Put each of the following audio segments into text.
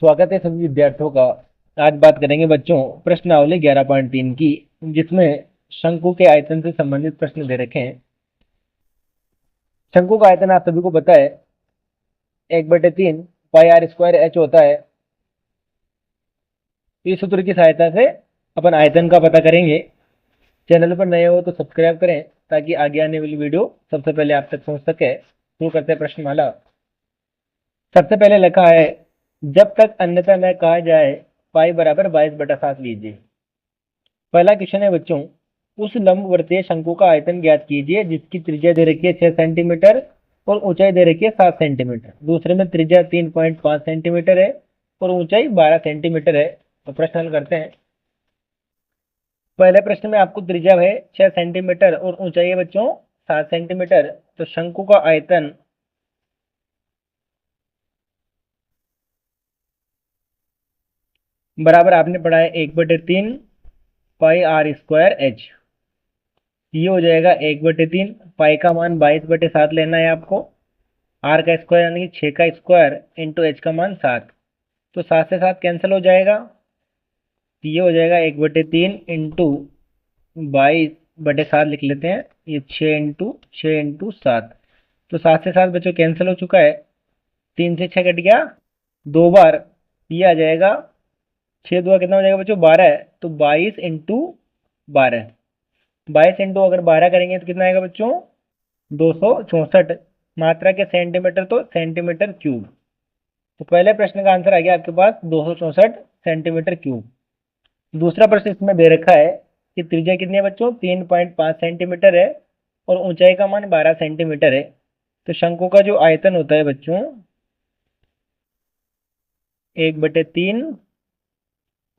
स्वागत है सभी विद्यार्थियों का। आज बात करेंगे बच्चों प्रश्नावली 11.3 की, जिसमें शंकु के आयतन से संबंधित प्रश्न दे रखे हैं। शंकु का आयतन आप सभी को पता है, 1/3 पाई आर स्क्वायर एच होता है। इस सूत्र की सहायता से अपन आयतन का पता करेंगे। चैनल पर नए हो तो सब्सक्राइब करें ताकि आगे आने वाली वीडियो सबसे पहले आप तक पहुंच सके। शुरू करते हैं प्रश्नमाला। सबसे पहले लिखा है, जब तक अन्यथा न कहा जाए पाई बराबर 22/7 लीजिए। पहला क्वेश्चन है बच्चों, उस लंबवर्तीय शंकु का आयतन ज्ञात कीजिए जिसकी त्रिज्या दे रखी है 6 सेंटीमीटर और ऊंचाई दे रखी है 7 सेंटीमीटर। दूसरे में त्रिज्या 3.5 सेंटीमीटर है और ऊंचाई 12 सेंटीमीटर है। तो प्रश्न हल करते हैं। पहले प्रश्न में आपको त्रिज्या है 6 सेंटीमीटर और ऊंचाई है बच्चों 7 सेंटीमीटर। तो शंकु का आयतन बराबर आपने पढ़ा है 1/3 पाई आर स्क्वायर एच। ये हो जाएगा 1/3, पाई का मान 22/7 लेना है आपको, आर का स्क्वायर यानी कि 6 का स्क्वायर इंटू एच का मान 7। तो 7 से 7 कैंसिल हो जाएगा। तो ये हो जाएगा 1/3 इंटू 22/7 लिख लेते हैं। ये 6 इंटू 7। तो 7 से 7 बच्चों कैंसिल हो चुका है। 3 से 6 कट गया 2 बार। ये आ जाएगा 6 2 कितना हो जाएगा बच्चों 12 है। तो 22 इंटू 12, 22 इंटू अगर 12 करेंगे तो कितना आएगा बच्चों 264। मात्रा के सेंटीमीटर तो सेंटीमीटर क्यूब। तो पहले प्रश्न का आंसर आ गया आपके पास 264 सेंटीमीटर क्यूब। दूसरा प्रश्न इसमें दे रखा है कि त्रिज्या कितनी है बच्चों 3.5 सेंटीमीटर है और ऊंचाई का मान 12 सेंटीमीटर है। तो शंकु का जो आयतन होता है बच्चों 1/3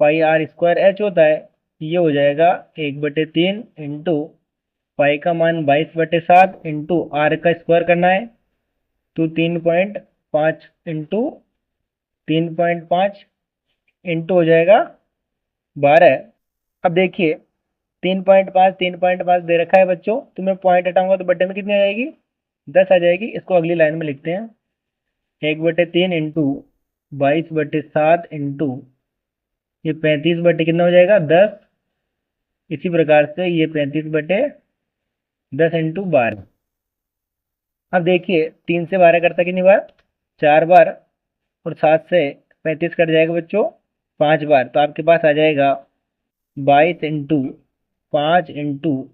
पाई आर स्क्वायर एच होता है। ये हो जाएगा 1/3 इंटू पाई का मान 22/7 इंटू आर का स्क्वायर करना है। तो 3.5 इंटू 3.5 इंटू हो जाएगा 12। अब देखिए 3.5 दे रखा है बच्चों, तो मैं पॉइंट हटाऊंगा तो बट्टे में कितनी आ जाएगी 10 आ जाएगी। इसको अगली लाइन में लिखते हैं, 1/3 इंटू 22/7 इंटू ये 35 कितना हो जाएगा 10। इसी प्रकार से ये 35/10 इंटू 12। अब देखिए 3 से 12 करता कितनी बार 4 बार, और 7 से 35 कट जाएगा बच्चों 5 बार। तो आपके पास आ जाएगा 22 इंटू 5 इंटू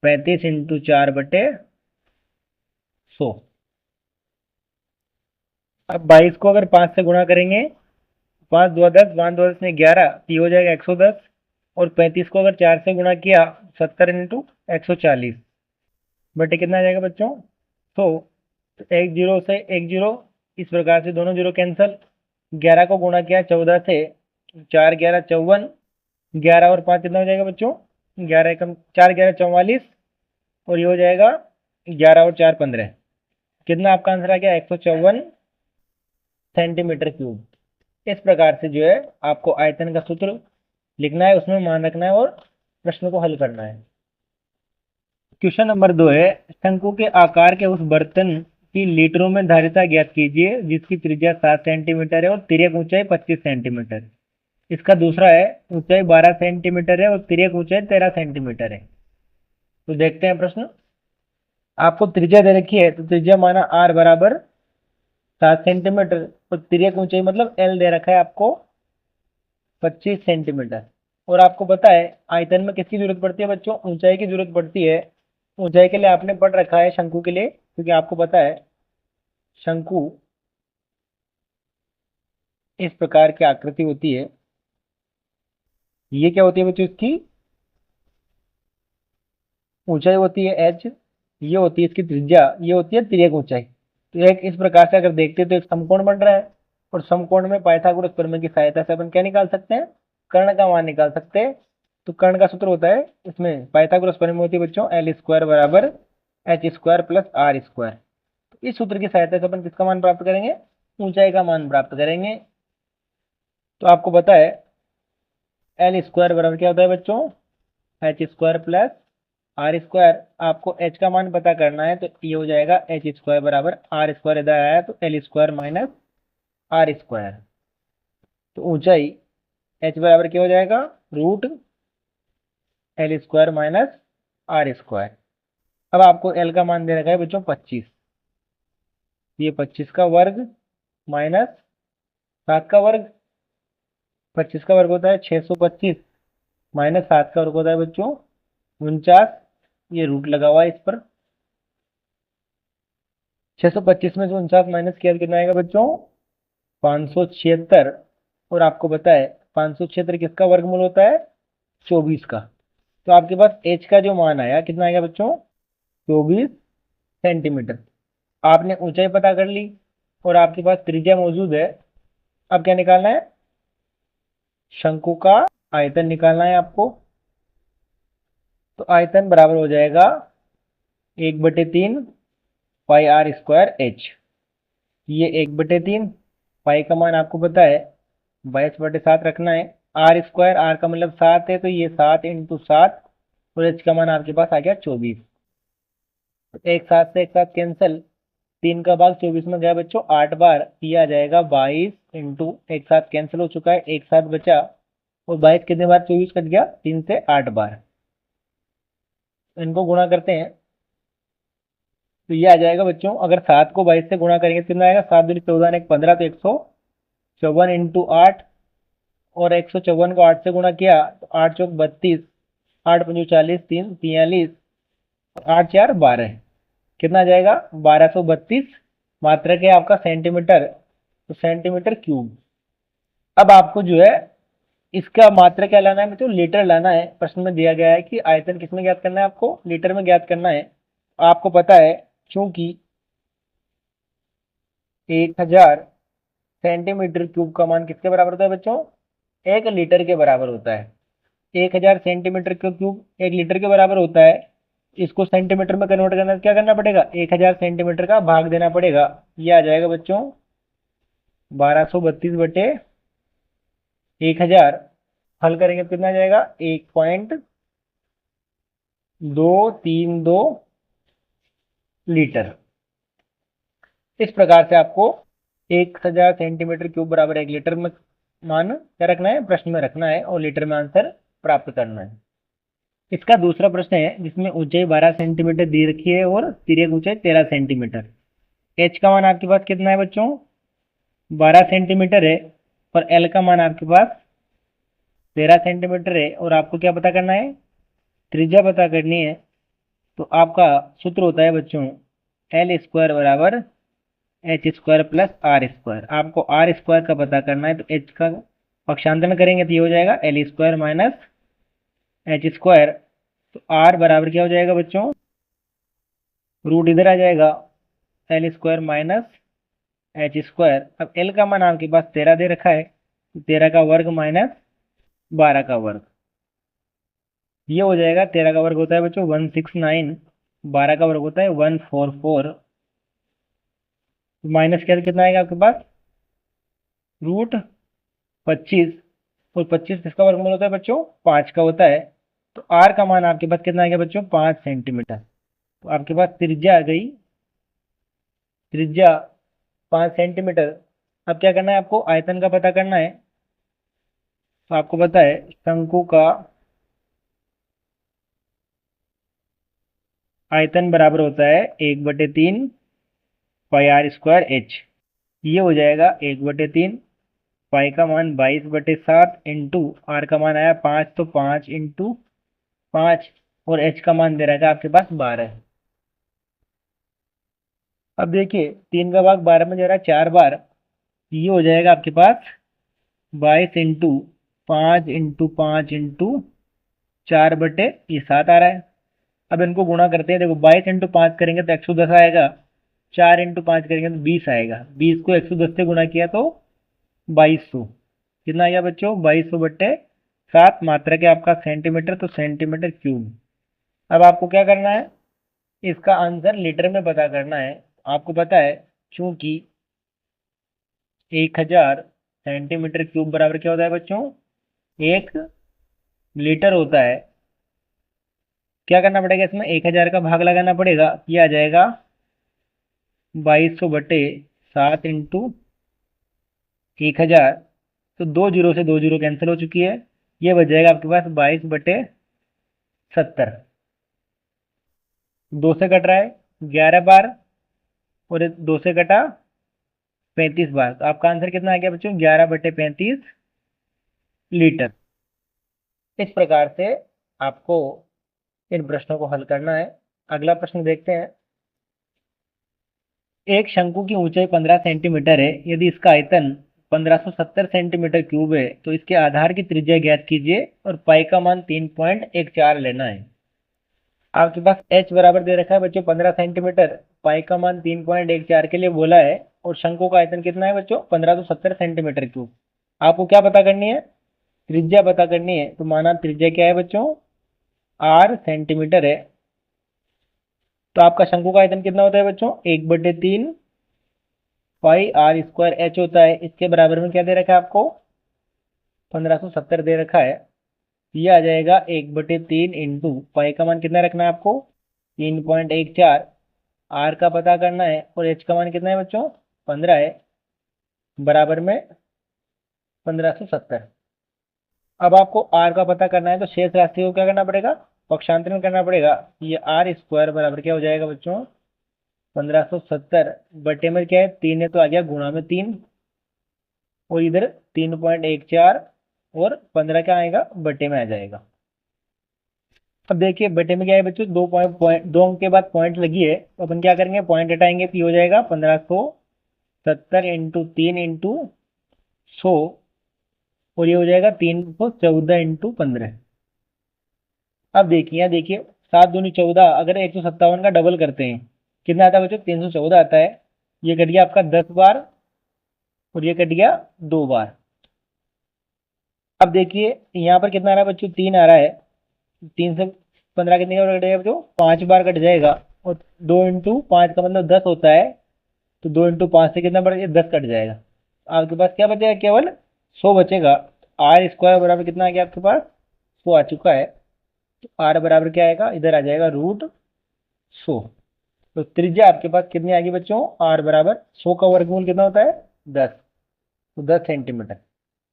35 इंटू 4/100। अब 22 को अगर 5 से गुणा करेंगे, 5 2 10, 5 2 10 में 11, तो ये हो जाएगा 110। और 35 को अगर 4 से गुणा किया 70 इंटू 140 बटे कितना आ जाएगा बच्चों 100। तो एक जीरो से एक जीरो, इस प्रकार से दोनों जीरो कैंसल। 11 को गुणा किया 14 से, 4 11 54, 11 और 5 कितना हो जाएगा बच्चों 11 एकम 4 11 44, और ये हो जाएगा 11 और 4 15। कितना आपका आंसर आ गया 154 सेंटीमीटर क्यूब। इस प्रकार से जो है आपको आयतन का सूत्र लिखना है, उसमें मान रखना है और प्रश्न को हल करना है। क्वेश्चन नंबर 2 है, शंकु के आकार के उस बर्तन की लीटरों में धारिता ज्ञात कीजिए जिसकी त्रिज्या 7 सेंटीमीटर है और तिर्यक ऊंचाई 25 सेंटीमीटर। इसका दूसरा है, ऊंचाई 12 सेंटीमीटर है और तिर्यक ऊंचाई 13 सेंटीमीटर है। तो देखते हैं प्रश्न। आपको त्रिज्या दे रखी है, तो त्रिज्या माना आर बराबर 7 सेंटीमीटर और तिर्यक ऊंचाई मतलब एल दे रखा है आपको 25 सेंटीमीटर। और आपको पता है आयतन में किसकी जरूरत पड़ती है बच्चों ऊंचाई की जरूरत पड़ती है। ऊंचाई के लिए आपने पढ़ रखा है शंकु के लिए, क्योंकि आपको पता है शंकु इस प्रकार की आकृति होती है। ये क्या होती है बच्चों इसकी ऊंचाई होती है एच, ये होती है इसकी त्रिज्या, ये होती है तिर्यक ऊंचाई। तो एक इस प्रकार से अगर देखते हैं तो एक समकोण बन रहा है, और समकोण में पाइथागोरस प्रमेय की सहायता से अपन क्या निकाल सकते हैं कर्ण का मान निकाल सकते हैं। तो कर्ण का सूत्र होता है इसमें पाइथागोरस प्रमेय होती है बच्चों एल स्क्वायर बराबर h square plus r square. तो इस सूत्र की सहायता से अपन किसका मान प्राप्त करेंगे ऊंचाई का मान प्राप्त करेंगे। तो आपको पता है एल स्क्वायर बराबर क्या होता है बच्चों h square plus r square. आपको एच का मान पता करना है, तो ये हो जाएगा एच स्क्वायर बराबर आर स्क्वायर, इधर आया तो l square minus r square. तो ऊंचाई h बराबर क्या हो जाएगा, root l square minus r square. अब आपको एल का मान दे रखा है बच्चों 25, ये 25 का वर्ग माइनस 7 का वर्ग। 25 का वर्ग होता है 625 माइनस 7 का वर्ग होता है बच्चों 49। ये रूट लगा हुआ है इस पर। 625 में से 49 माइनस किया तो कितना आएगा बच्चों, 576। और आपको पता है 576 किसका वर्गमूल होता है, 24 का। तो आपके पास h का जो मान आया कितना आएगा बच्चों, 24 सेंटीमीटर। आपने ऊंचाई पता कर ली और आपके पास त्रिज्या मौजूद है। अब क्या निकालना है, शंकु का आयतन निकालना है आपको। तो आयतन बराबर हो जाएगा 1/3 पाई आर स्क्वायर एच। ये 1/3, पाई का मान आपको पता है 22/7 रखना है। आर स्क्वायर, आर का मतलब 7 है, तो ये 7 इंटू 7 और एच का मान आपके पास आ गया 24। एक साथ से एक साथ कैंसिल, 3 का भाग 24 में गया बच्चों 8 बार, ये आ जाएगा 22 इंटू, एक साथ कैंसिल हो चुका है, एक साथ बचा। और 22 कितने बार 24 कट गया, 3 से 8 बार। इनको गुणा करते हैं तो ये आ जाएगा बच्चों, अगर 7 को 22 से गुणा करेंगे तो कितना आएगा, 7 दूनी 14 एक 15, तो 154 इंटू 8। और 154 को 8 से गुणा किया तो 8 चौक 32, 8 पंजू 40, 3 43, 8 4 12, कितना आ जाएगा 1232 मात्रक है आपका सेंटीमीटर, तो सेंटीमीटर क्यूब। अब आपको जो है इसका मात्रा क्या लाना है बच्चों, लीटर लाना है। प्रश्न में दिया गया है कि आयतन किसमें ज्ञात करना है, आपको लीटर में ज्ञात करना है। आपको पता है क्योंकि 1000 सेंटीमीटर क्यूब का मान किसके बराबर होता है बच्चों, 1 लीटर के बराबर होता है। 1000 सेंटीमीटर क्यूब 1 लीटर के बराबर होता है। इसको सेंटीमीटर में कन्वर्ट करना क्या करना पड़ेगा, 1000 सेंटीमीटर का भाग देना पड़ेगा। ये आ जाएगा बच्चों 1232/1000। हल करेंगे तो कितना आ जाएगा, 1.232 लीटर। इस प्रकार से आपको 1000 सेंटीमीटर क्यूब बराबर 1 लीटर में मान क्या रखना है, प्रश्न में रखना है और लीटर में आंसर प्राप्त करना है। इसका दूसरा प्रश्न है जिसमें ऊंचाई 12 सेंटीमीटर दी रखी है और तिर्यक ऊंचाई 13 सेंटीमीटर। एच का मान आपके पास कितना है बच्चों, 12 सेंटीमीटर है, और एल का मान आपके पास 13 सेंटीमीटर है। और आपको क्या पता करना है, त्रिज्या पता करनी है। तो आपका सूत्र होता है बच्चों एल स्क्वायर बराबर h square plus r square. आपको आर स्क्वायर का पता करना है, तो एच का पक्षांतरण करेंगे तो ये हो जाएगा L square minus H square. तो आर बराबर क्या हो जाएगा बच्चों, रूट इधर आ जाएगा, L square minus H square. अब एल का मान आपके पास 13 दे रखा है, तो 13 का वर्ग माइनस 12 का वर्ग, ये हो जाएगा। 13 का वर्ग होता है बच्चों 169, 12 का वर्ग होता है 144, माइनस क्या कितना आएगा आपके पास, रूट 25। और 25 किसका वर्गमूल होता है बच्चों, 5 का होता है। तो आर का मान आपके पास कितना आएगा बच्चों, 5 सेंटीमीटर। तो आपके पास त्रिज्या आ गई, त्रिज्या 5 सेंटीमीटर। अब क्या करना है, आपको आयतन का पता करना है। तो आपको पता है शंकु का आयतन बराबर होता है 1/3 पाई आर स्क्वायर एच। ये हो जाएगा 1/3, पाई का मान 22/7 इंटू आर का मान आया 5, तो 5 इंटू 5, और एच का मान दे रहा था आपके पास 12। अब देखिए 3 का भाग 12 में जा रहा है 4 बार, ये हो जाएगा आपके पास 22 इंटू 5 इंटू 5 इंटू 4/7 आ रहा है। अब इनको गुणा करते हैं, देखो 22 इंटू 5 करेंगे तो 110 आएगा, 4 इंटू 5 करेंगे तो 20 आएगा, 20 को 110 से गुणा किया तो 2200, कितना आएगा बच्चों 2200/7 मात्रक है आपका सेंटीमीटर, तो सेंटीमीटर क्यूब। अब आपको क्या करना है, इसका आंसर लीटर में पता करना है। आपको पता है क्योंकि 1000 सेंटीमीटर क्यूब बराबर क्या होता है बच्चों, 1 लीटर होता है। क्या करना पड़ेगा, इसमें 1000 का भाग लगाना पड़ेगा, ये आ जाएगा 2200/7 इंटू 1000। तो 2 जीरो से 2 जीरो कैंसिल हो चुकी है। ये बच जाएगा आपके पास 22/70। 2 से कट रहा है 11 बार, और 2 से कटा 35 बार। तो आपका आंसर कितना आ गया बच्चों? 11/35 लीटर। इस प्रकार से आपको इन प्रश्नों को हल करना है। अगला प्रश्न देखते हैं। एक शंकु की ऊंचाई 15 सेंटीमीटर है। यदि इसका आयतन 1570 सेंटीमीटर क्यूब है तो इसके आधार की त्रिज्या ज्ञात कीजिए और पाई का मान 3.14 लेना है। आपके पास h बराबर दे रखा है बच्चों 15 सेंटीमीटर, पाई का मान 3.14 के लिए बोला है, और शंकु का आयतन कितना है बच्चों? 1570 सेंटीमीटर क्यूब। आपको क्या पता करनी है? त्रिज्या पता करनी है। तो माना त्रिज्या क्या है बच्चों? r सेंटीमीटर है। तो आपका शंकु का आयतन कितना होता है बच्चों? 1/3 पाई आर स्क्वायर एच होता है। इसके बराबर में क्या दे रखा है आपको? 1570 दे रखा है। ये आ जाएगा 1/3 इंटू पाई का मान कितना रखना है आपको? 3.14। आर का पता करना है और एच का मान कितना है बच्चों? 15 है, बराबर में 1570। अब आपको आर का पता करना है तो शेष राशि को क्या करना पड़ेगा? पक्षांतरण करना पड़ेगा। ये आर स्क्वायर बराबर क्या हो जाएगा बच्चों? 1570 में क्या है? 3 है तो आ गया गुणा में 3, और इधर 3.14, और 15 क्या आएगा? बटे में आ जाएगा। अब देखिए बटे में क्या है बच्चों? 2 अंक के बाद पॉइंट लगी है, तो अपन क्या करेंगे? पॉइंट हटाएंगे तो ये हो जाएगा 1570 इंटू 3 इंटू 100, और ये हो जाएगा 314 इंटू 15। अब देखिए यहाँ देखिए, 7 दूनी 14, अगर 157 का डबल करते हैं कितना आता है बच्चों? 314 आता है। ये कट गया आपका 10 बार, और ये कट गया 2 बार। अब देखिए यहाँ पर कितना आ रहा है बच्चों? 3 आ रहा है। 3 से 15 कितने बार कटेगा बच्चों? 5 बार कट जाएगा, और 2 इंटू 5 का मतलब 10 होता है। तो 2 इंटू 5 से कितना बढ़ जाएगा? 10 कट जाएगा। आपके पास क्या बचेगा? केवल 100 बचेगा। आर स्क्वायर बराबर कितना आ गया आपके पास? 100 आ चुका है। तो आर बराबर क्या आएगा? इधर आ जाएगा √100। तो त्रिज्या आपके पास कितनी आ गई बच्चों? आर बराबर 100 का वर्गमूल कितना होता है? 10। तो 10 सेंटीमीटर।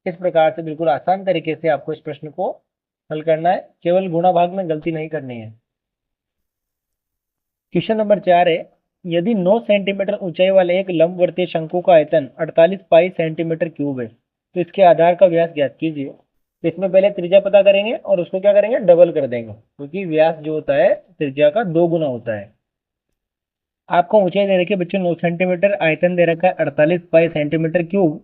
इस प्रकार से बिल्कुल आसान तरीके से आपको इस प्रश्न को हल करना है। केवल गुणा भाग में गलती नहीं करनी है। क्वेश्चन नंबर 4 है। यदि 9 सेंटीमीटर ऊंचाई वाले एक लंबवर्तीय शंकु का आयतन 48 पाई सेंटीमीटर क्यूब है तो इसके आधार का व्यास ज्ञात कीजिए। तो इसमें पहले त्रिज्या पता करेंगे और उसको क्या करेंगे? डबल कर देंगे, क्योंकि व्यास जो होता है त्रिज्या का 2 गुना होता है। आपको ऊंचाई दे रखी है बच्चों 9 सेंटीमीटर, आयतन दे रखा है 48 पाई सेंटीमीटर क्यूब,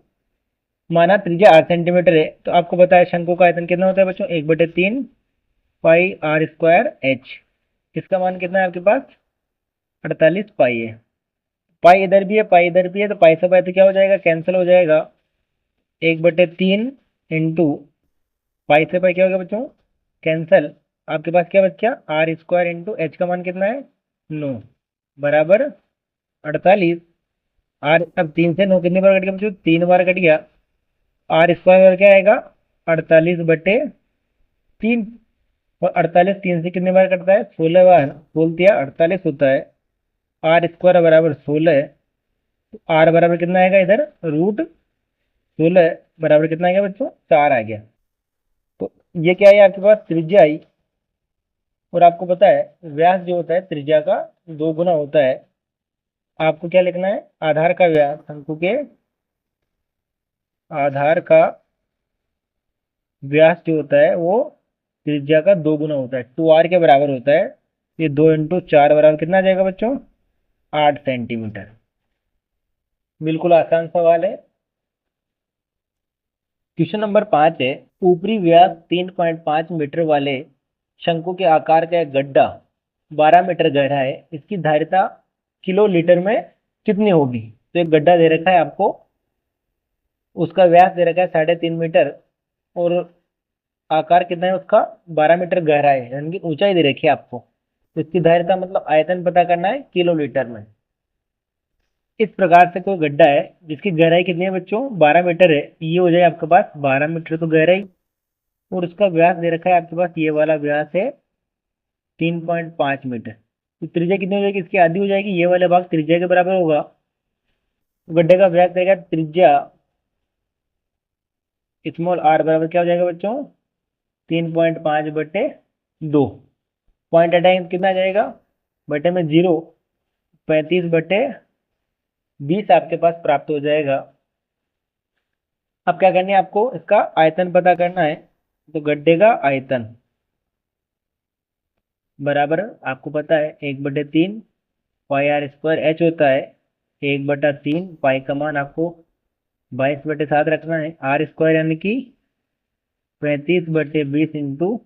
माना त्रिज्या 8 सेंटीमीटर है। तो आपको पता है शंकु का आयतन कितना होता है बच्चों? 1/3 पाई आर स्क्वायर एच। इसका मान कितना है आपके पास? 48 पाई है। पाई इधर भी है, पाई इधर भी है, तो पाई से पाई तो क्या हो जाएगा? कैंसिल हो जाएगा। 1/3 इंटू पाई से पाई क्या हो गया बच्चों? कैंसिल। आपके पास क्या बच्चा? आर स्क्वायर इंटू एच का मान कितना है? 9, बराबर 48। आर अब 3 से 9 कितनी बार कट गया बच्चों? 3 बार कट गया। आर स्क्वायर क्या आएगा? 48/3। और 48 3 से कितनी बार कटता है? 16 बार। बोल दिया 48 होता है। आर स्क्वायर बराबर 16 है। तो आर बराबर कितना आएगा इधर? √16 बराबर कितना आ गया बच्चों? 4 आ गया। तो ये क्या है आपके पास? त्रिज्या आई। और आपको पता है व्यास जो होता है त्रिज्या का 2 गुना होता है। आपको क्या लिखना है? आधार का व्यास, शंकु के आधार का व्यास जो होता है वो त्रिज्या का 2 गुना होता है, 2r के बराबर होता है। ये 2 इंटू 4 बराबर कितना आ जाएगा बच्चों? 8 सेंटीमीटर। बिल्कुल आसान सवाल है। क्वेश्चन नंबर 5 है। ऊपरी व्यास 3.5 मीटर वाले शंकु के आकार का एक गड्ढा 12 मीटर गहरा है। इसकी धारिता किलो लीटर में कितनी होगी? तो एक गड्ढा दे रखा है आपको, उसका व्यास दे रखा है 3.5 मीटर, और आकार कितना है उसका? 12 मीटर गहरा है, यानी कि ऊंचाई दे रखी है आपको। तो इसकी धारिता मतलब आयतन पता करना है किलो लीटर में। इस प्रकार से कोई गड्ढा है जिसकी गहराई कितनी है बच्चों? 12 मीटर है। ये हो जाए आपके पास 12 मीटर तो गहराई, और उसका व्यास दे रखा है आपके पास, ये वाला व्यास है 3.5 मीटर। तो त्रिज्या कितनी हो जाएगी? इसकी आधी हो जाएगी। ये वाला भाग त्रिज्या के बराबर होगा। तो गड्ढे का व्यास रहेगा त्रिज्या स्मॉल आर बराबर क्या हो जाएगा बच्चों, 3.5/2। पॉइंट अटैक कितना आ जाएगा, बटे में 0, 35/20 आपके पास प्राप्त हो जाएगा। अब क्या करनी है आपको, इसका आयतन पता करना है। तो गड्ढे का आयतन बराबर आपको पता है 1/3 पाई आर स्क्वायर एच होता है। 1/3 पाई का मान आपको 22/7 रखना है। आर स्क्वायर यानी कि 35/20 इंटू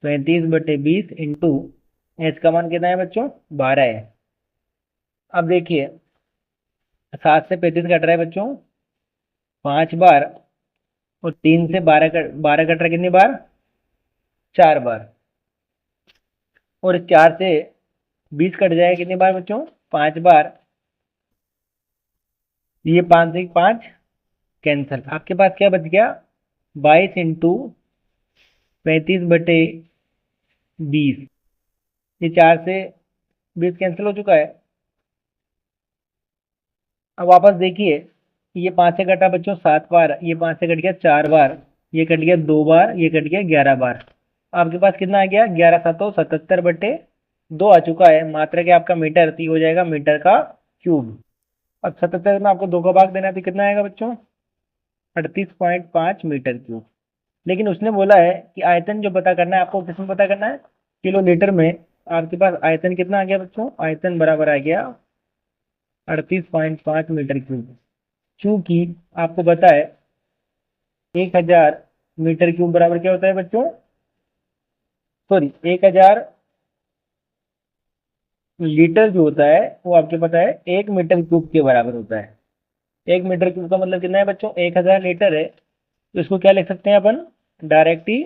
35/20 इंटू एच का मान कितना है बच्चों, 12 है। अब देखिए 7 से 35 कट रहा है बच्चों 5 बार, और 3 से 12 कट रहा है कितनी बार, 4 बार। और 4 से 20 कट जाएगा कितनी बार बच्चों, 5 बार। ये 5 से 5 कैंसल, आपके पास क्या बच गया, 22 इंटू 35/20। ये 4 से 20 कैंसिल हो चुका है। अब वापस देखिए, ये 5 से कटा बच्चों 7 बार, ये 5 से कट गया 4 बार, ये कट गया 2 बार, ये कट गया 11 बार। आपके पास कितना आ गया, 11×7=77/2 आ चुका है। मात्रा के आपका मीटर, तो ये हो जाएगा मीटर का क्यूब। अब 77 में आपको 2 का भाग देना है, तो कितना आएगा बच्चों, 38.5 मीटर क्यूब। लेकिन उसने बोला है कि आयतन जो पता करना है आपको, किसमें पता करना है, किलोलीटर में। आपके पास आयतन कितना आ गया बच्चों, आयतन बराबर आ गया 38.5 मीटर क्यूब। चूंकि आपको पता है 1000 मीटर क्यूब बराबर क्या होता है बच्चों, सॉरी 1000 लीटर जो होता है वो आपके पता है 1 मीटर क्यूब के बराबर होता है। 1 मीटर क्यूब का मतलब कितना है बच्चों, 1000 लीटर है। तो इसको क्या लिख सकते हैं अपन, डायरेक्ट ही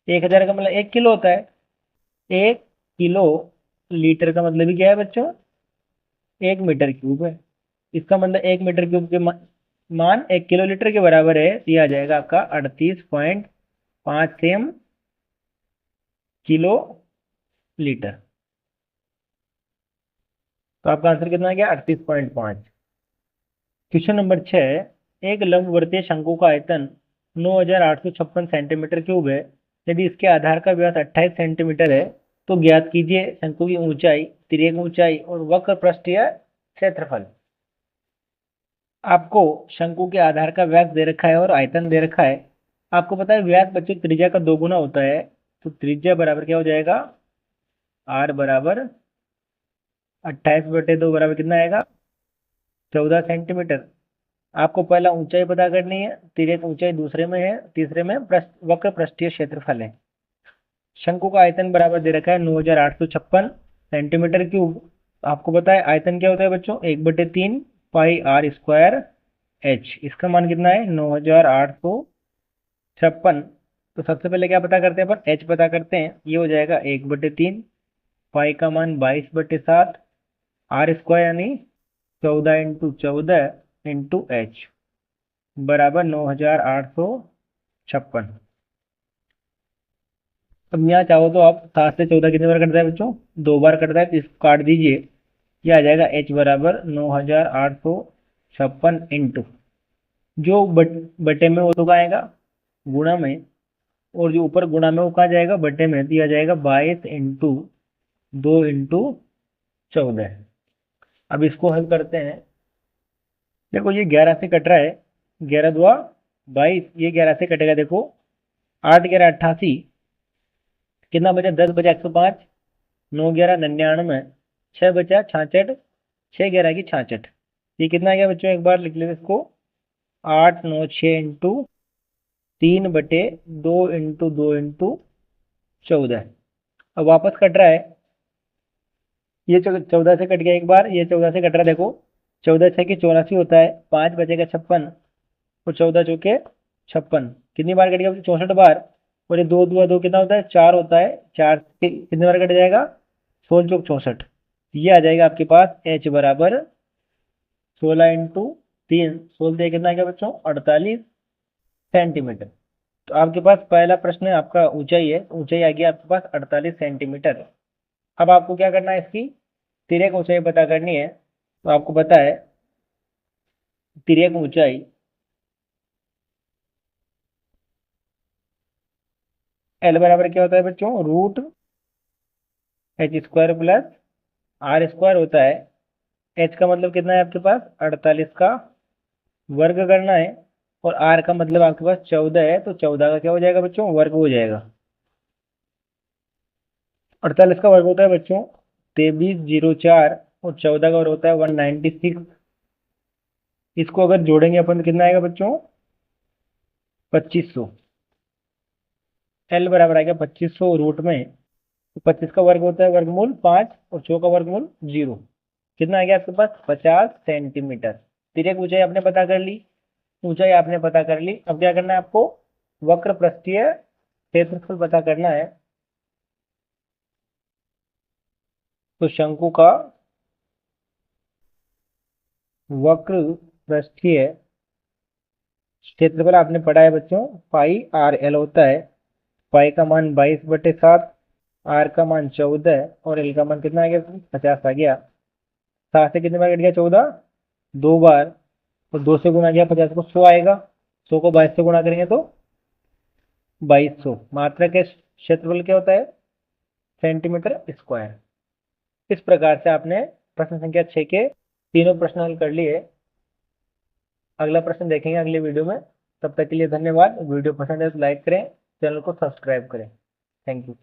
1000 का मतलब 1 किलो होता है। 1 किलो लीटर का मतलब ही क्या है बच्चों, 1 मीटर क्यूब है। इसका मतलब 1 मीटर क्यूब के मान 1 किलोलीटर के बराबर है। दिया जाएगा आपका 38.5 किलो लीटर। तो आपका आंसर कितना आ गया, 38.5। क्वेश्चन नंबर 6, एक लंबवर्तीय शंकु का आयतन 9856 सेंटीमीटर क्यूब है। यदि इसके आधार का व्यास 28 सेंटीमीटर है तो ज्ञात कीजिए शंकु की ऊंचाई, तिर्यक ऊंचाई और वक्र पृष्ठीय क्षेत्रफल। आपको शंकु के आधार का व्यास दे रखा है और आयतन दे रखा है। आपको पता है व्यास बच्चों त्रिज्या का 2 गुना होता है। तो त्रिज्या बराबर क्या हो जाएगा, आर बराबर 28/2 बराबर कितना आएगा, 14 सेंटीमीटर। आपको पहला ऊंचाई पता करनी है, तिर्यक ऊंचाई दूसरे में है, तीसरे में वक्र पृष्ठीय क्षेत्रफल है। शंकु का आयतन बराबर दे रखा है 9856 सेंटीमीटर क्यूब। आपको पता है आयतन क्या होता है बच्चों, 1/3 पाई आर स्क्वायर एच। इसका मान कितना है, 9856। तो सबसे पहले क्या पता करते हैं अपन, एच पता करते हैं। ये हो जाएगा 1/3, पाई का मान 22/7, आर स्क्वायर यानी 14×14 इंटू एच बराबर 9856। अब यहाँ चाहो तो आप 7 से 14 कितने बार कटता है बच्चों, 2 बार कटता है, तो इसको काट दीजिए। ये आ जाएगा एच बराबर 9856 इंटू, जो बटे में वो तो कहाँ आएगा, गुणा में। और जो ऊपर गुणा में वो कहाँ जाएगा, बटे में। दिया जाएगा 22×2 इंटू 14। अब इसको हल करते हैं। देखो ये 11 से कट रहा है, 11×2 = 22, ये 11 से कटेगा। देखो 8×11 = 88, कितना बचा, 10 बचा 105, 9×11 = 99, 6 बचा 66, 6×11 = 66। ये कितना आ गया बच्चों, एक बार लिख लेते इसको, 896 इंटू 3/2 इंटू 2 इंटू 14। अब वापस कट रहा है, ये 14 से कट गया एक बार, ये 14 से कट रहा है। देखो 14×6 = 84 होता है, 5 बचेगा 56, और 14×4 = 56। कितनी बार कट गया, 64 बार। और ये 2×2 कितना होता है, 4 होता है। 4 कितनी बार कट जाएगा, 16×64। ये आ जाएगा आपके पास एच बराबर 16×3, 16 कितना आ गया बच्चों, 48 सेंटीमीटर। तो आपके पास पहला प्रश्न है आपका ऊंचाई है, ऊंचाई आ गया आपके पास 48 सेंटीमीटर। अब आपको क्या करना है, इसकी तिर्यक ऊंचाई पता करनी है। तो आपको पता है तिर्यक ऊंचाई एल बराबर क्या होता है बच्चों, root h square plus r square होता है। एच का मतलब कितना है आपके पास, 48 का वर्ग करना है, और आर का मतलब आपके पास 14 है, तो 14 का क्या हो जाएगा बच्चों, वर्ग हो जाएगा। 48 का वर्ग होता है बच्चों 2304, और 14 का वर्ग होता है 196। इसको अगर जोड़ेंगे अपन तो कितना आएगा बच्चों, 2500। एल बराबर आएगा 2500 रूट में, तो 25 का वर्ग होता है वर्गमूल 5, और 100 का वर्गमूल 0। कितना आ गया आपके पास, 50 सेंटीमीटर। तिर्यक ऊंचाई आपने पता कर ली, ऊंचाई आपने पता कर ली। अब क्या करना है आपको, वक्र पृष्ठीय क्षेत्रफल पता करना है। तो शंकु का वक्र पृष्ठीय क्षेत्रफल आपने पढ़ा है बच्चों, पाई आर एल होता है। पाई का मान 22/7, आर का मान 14, और एल का मान कितना आ गया, 50 आ गया। 7 से कितने बार कट गया, 14, 2 बार, तो 2 से गुणा किया 50 को, 100 आएगा। 100 को 22 से गुणा करेंगे तो 2200। मात्रा के क्षेत्रफल क्या होता है, सेंटीमीटर स्क्वायर। इस प्रकार से आपने प्रश्न संख्या 6 के तीनों प्रश्न हल कर लिए। अगला प्रश्न देखेंगे अगले वीडियो में। तब तक के लिए धन्यवाद। वीडियो पसंद है तो लाइक करें, चैनल को सब्सक्राइब करें। Thank you.